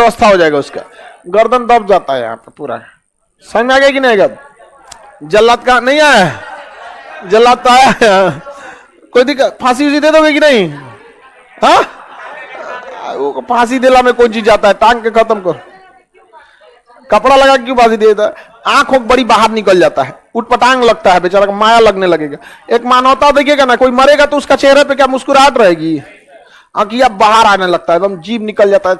अवस्था हो जाएगा उसका, गर्दन दब जाता है यहाँ पे पूरा। समझ में आ गया कि नहीं आएगा? जल्लाद का नहीं आया, जल्लाद तो आया। कोई दिक्कत, फांसी उसी दे दोगे कि नहीं? हाँ, वो फांसी दिला में कौन चीज जाता है, टांग के खत्म कर, कपड़ा लगा क्यों फांसी दे देता है? आंख बड़ी बाहर निकल जाता है, उठपटांग लगता है, बेचारा को माया लगने लगेगा। एक मानवता देखिएगा ना, कोई मरेगा तो उसका चेहरे पे क्या मुस्कुराहट रहेगी, आंखिया बाहर आने लगता है, एकदम जीभ निकल जाता है,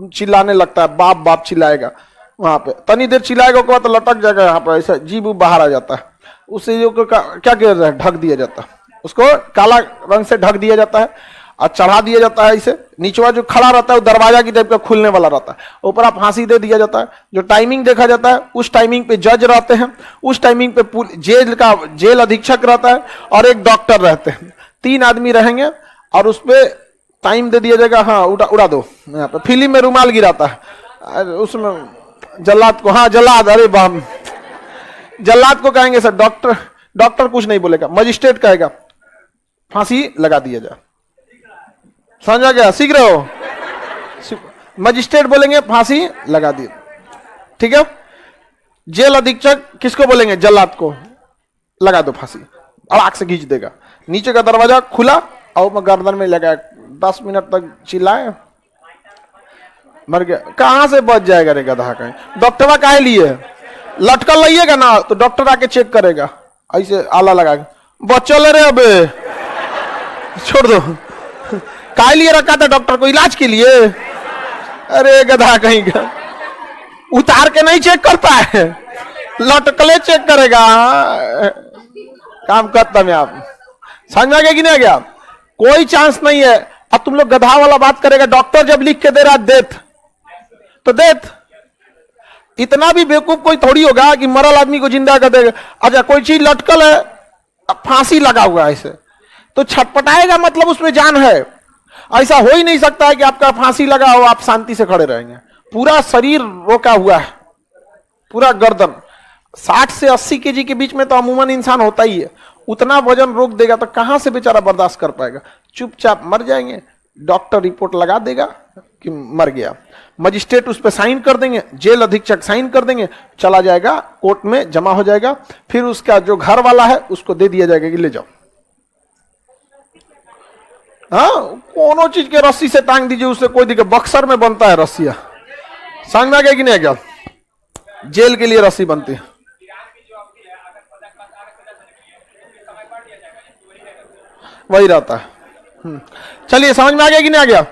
चिल्लाने लगता है, बाप बाप चिल्लाएगा वहां पे, तनी देर चिल्लाएगा उसके बाद तो लटक जाएगा यहाँ पे, ऐसा जीभ बाहर आ जाता है। उससे जो क्या किया जाता है, ढक दिया जाता है, उसको काला रंग से ढक दिया जाता है और चढ़ा दिया जाता है। इसे नीचवा जो खड़ा रहता है वो दरवाजा की टाइप का खुलने वाला रहता है, ऊपर आप फांसी दे दिया जाता है। जो टाइमिंग देखा जाता है, उस टाइमिंग पे जज रहते हैं, उस टाइमिंग पे जेल अधीक्षक रहता है और एक डॉक्टर रहते हैं, 3 आदमी रहेंगे और उस पर टाइम दे दिया जाएगा। हाँ, उड़ा दो। यहाँ पे फिल्म में रुमाल गिराता है उसमें जल्लाद को, हाँ जल्लाद, अरे बाप, जल्लाद को कहेंगे सर डॉक्टर, डॉक्टर कुछ नहीं बोलेगा, मजिस्ट्रेट कहेगा फांसी लगा दिया जाए। समझ गया? सीख रहे हो? मजिस्ट्रेट बोलेंगे फांसी लगा दिए, ठीक है। जेल अधीक्षक किसको बोलेंगे? जल्लाद को, लगा दो फांसी, अड़ाक से खींच देगा। नीचे का दरवाजा खुला और गर्दन में लगा, 10 मिनट तक चिल्लाए, मर गया। कहां से बच जाएगा रे गधा कहीं? डॉक्टरवा काहे लिए? लटकल लाइएगा ना तो डॉक्टर आके चेक करेगा, ऐसे आला लगा के, बच्चल रे अबे छोड़ दो। काहे लिए रखा था डॉक्टर को? इलाज के लिए। अरे गधा कहीं का, उतार के नहीं चेक करता है, लटकले चेक करेगा। काम करता मैं, आप समझ में आ गया कि नहीं आ गया? कोई चांस नहीं है। अब तुम लोग गधा वाला बात करेगा, डॉक्टर जब लिख के दे रहा डेथ तो डेथ, इतना भी बेवकूफ कोई थोड़ी होगा कि मरल आदमी को जिंदा कर देगा। अच्छा, कोई चीज लटकल है, अब फांसी लगा हुआ है ऐसे, तो छटपटाएगा, मतलब उसमें जान है। ऐसा हो ही नहीं सकता है कि आपका फांसी लगा हो आप शांति से खड़े रहेंगे। पूरा शरीर रोका हुआ है, पूरा गर्दन। 60 से 80 केजी के बीच में तो अमूमन इंसान होता ही है, उतना वजन रोक देगा तो कहां से बेचारा बर्दाश्त कर पाएगा? चुपचाप मर जाएंगे, डॉक्टर रिपोर्ट लगा देगा कि मर गया, मजिस्ट्रेट उस पर साइन कर देंगे, जेल अधीक्षक साइन कर देंगे, चला जाएगा कोर्ट में जमा हो जाएगा। फिर उसका जो घर वाला है उसको दे दिया जाएगा कि ले जाओ। हाँ, कोनो चीज के रस्सी से टांग दीजिए, उससे कोई दिक्कत, बक्सर में बनता है रस्सिया। समझ में आ गया कि नहीं? क्या जेल के लिए रस्सी बनती है? वही रहता है। चलिए, समझ में आ गया कि नहीं आ गया?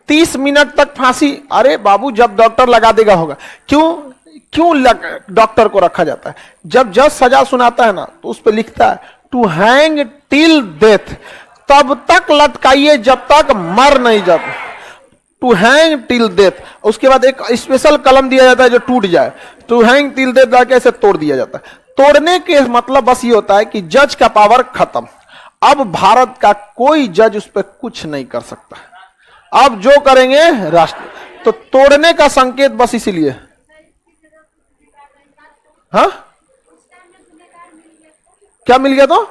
30 मिनट तक फांसी। अरे बाबू, जब डॉक्टर लगा देगा होगा। क्यों डॉक्टर को रखा जाता है? जब जज सजा सुनाता है ना तो उस पर लिखता है टू हैंग टिल डेथ, तब तक लटकाइए जब तक मर नहीं जाता। To hang till death. उसके बाद एक स्पेशल कलम दिया जाता है जो टूट जाए, टू हैंग टिल डेथ जाके ऐसे तोड़ दिया जाता है। तोड़ने के मतलब बस ये होता है कि जज का पावर खत्म, अब भारत का कोई जज उस पर कुछ नहीं कर सकता। अब जो करेंगे राष्ट्र, तो तोड़ने का संकेत बस इसीलिए। हाँ, क्या मिल गया? तो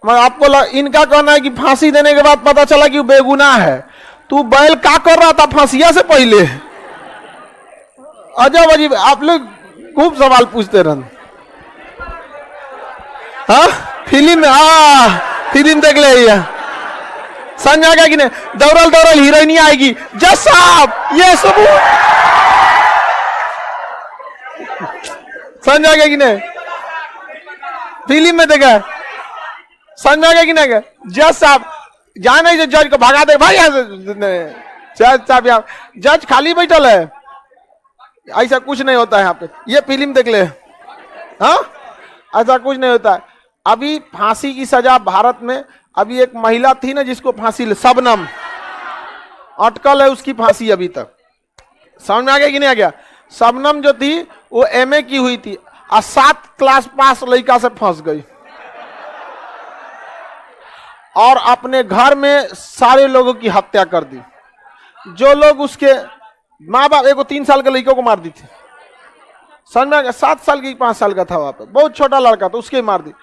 आपको इनका कहना है कि फांसी देने के बाद पता चला कि वो बेगुनाह है। तू बैल क्या कर रहा था फांसिया से पहले? अजब अजीब, आप लोग खूब सवाल पूछते रहन। हाँ, फिल्म फिल्म देख ले, समझ आ गया कि नहीं? दौड़ल दौड़ल हीरोइन आएगी, जज साहब ये सबूत। समझ आ गया कि नहीं? फिल्म में देखा, समझ आ गया कि नहीं? जज साहब जाने जो जज को भगा दे, भाई जज साहब यहाँ जज खाली बैठल है, ऐसा कुछ नहीं होता है यहाँ पे। ये फिल्म देख ले। हाँ, ऐसा कुछ नहीं होता है। अभी फांसी की सजा भारत में, अभी एक महिला थी ना जिसको फांसी, शबनम, अटकल है उसकी फांसी अभी तक। समझ में आ गया कि नहीं आ गया? शबनम जो थी वो एमए की हुई थी और 7 क्लास पास लड़का से फंस गई और अपने घर में सारे लोगों की हत्या कर दी। जो लोग उसके माँ बाप, एक 3 साल के लड़कों को मार दी थी। समझ में आ गया? 7 साल की 5 साल का था वहां पे, बहुत छोटा लड़का था, उसके मार दी।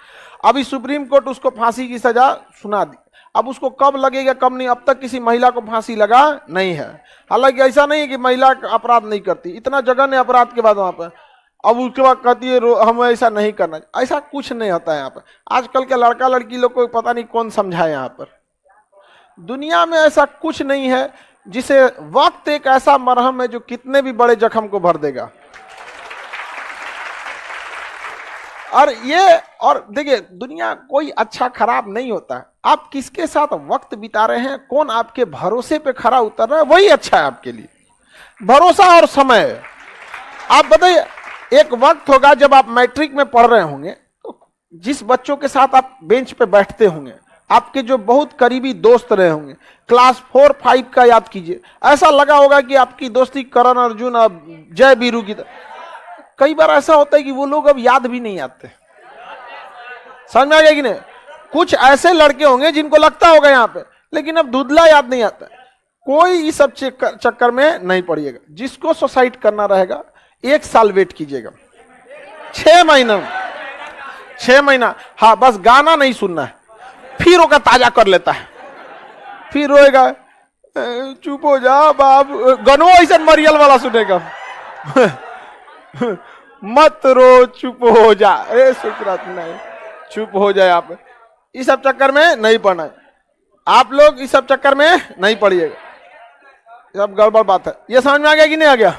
अभी सुप्रीम कोर्ट उसको फांसी की सजा सुना दी। अब उसको कब लगेगा कब नहीं, अब तक किसी महिला को फांसी लगा नहीं है। हालांकि ऐसा नहीं है कि महिला अपराध नहीं करती, इतना जघन्य अपराध के बाद वहां पर अब उसके बाद कहती है हमें ऐसा नहीं करना, ऐसा कुछ नहीं होता है यहाँ पर। आजकल के लड़का लड़की लोग को पता नहीं कौन समझाए यहाँ पर। दुनिया में ऐसा कुछ नहीं है, जिसे वक्त एक ऐसा मरहम है जो कितने भी बड़े जख्म को भर देगा। और देखिए, दुनिया कोई अच्छा खराब नहीं होता है, आप किसके साथ वक्त बिता रहे हैं, कौन आपके भरोसे पे खरा उतर रहा है, वही अच्छा है आपके लिए। भरोसा और समय। आप बताइए, एक वक्त होगा जब आप मैट्रिक में पढ़ रहे होंगे, तो जिस बच्चों के साथ आप बेंच पे बैठते होंगे, आपके जो बहुत करीबी दोस्त रहे होंगे, क्लास 4-5 का याद कीजिए, ऐसा लगा होगा कि आपकी दोस्ती करण अर्जुन और जय वीरू की तरह। कई बार ऐसा होता है कि वो लोग अब याद भी नहीं आते। समझ में आ गया कि नहीं? कुछ ऐसे लड़के होंगे जिनको लगता होगा यहाँ पे, लेकिन अब धुंधला याद नहीं आता। कोई इस सब चक्कर में नहीं पड़िएगा। जिसको सुसाइड करना रहेगा 1 साल वेट कीजिएगा, 6 महीना, हाँ बस गाना नहीं सुनना है, फिर वो ताजा कर लेता है, फिर रोएगा, चुप हो जा बाप, गनो ऐसा मरियल वाला सुनेगा मत रो चुप हो जा, अरे सुकरात नहीं, चुप हो जाए। आप इस सब चक्कर में नहीं पड़ना है, आप लोग इस सब चक्कर में नहीं पड़िएगा, सब गड़बड़ बात है। ये समझ में आ गया कि नहीं आ गया?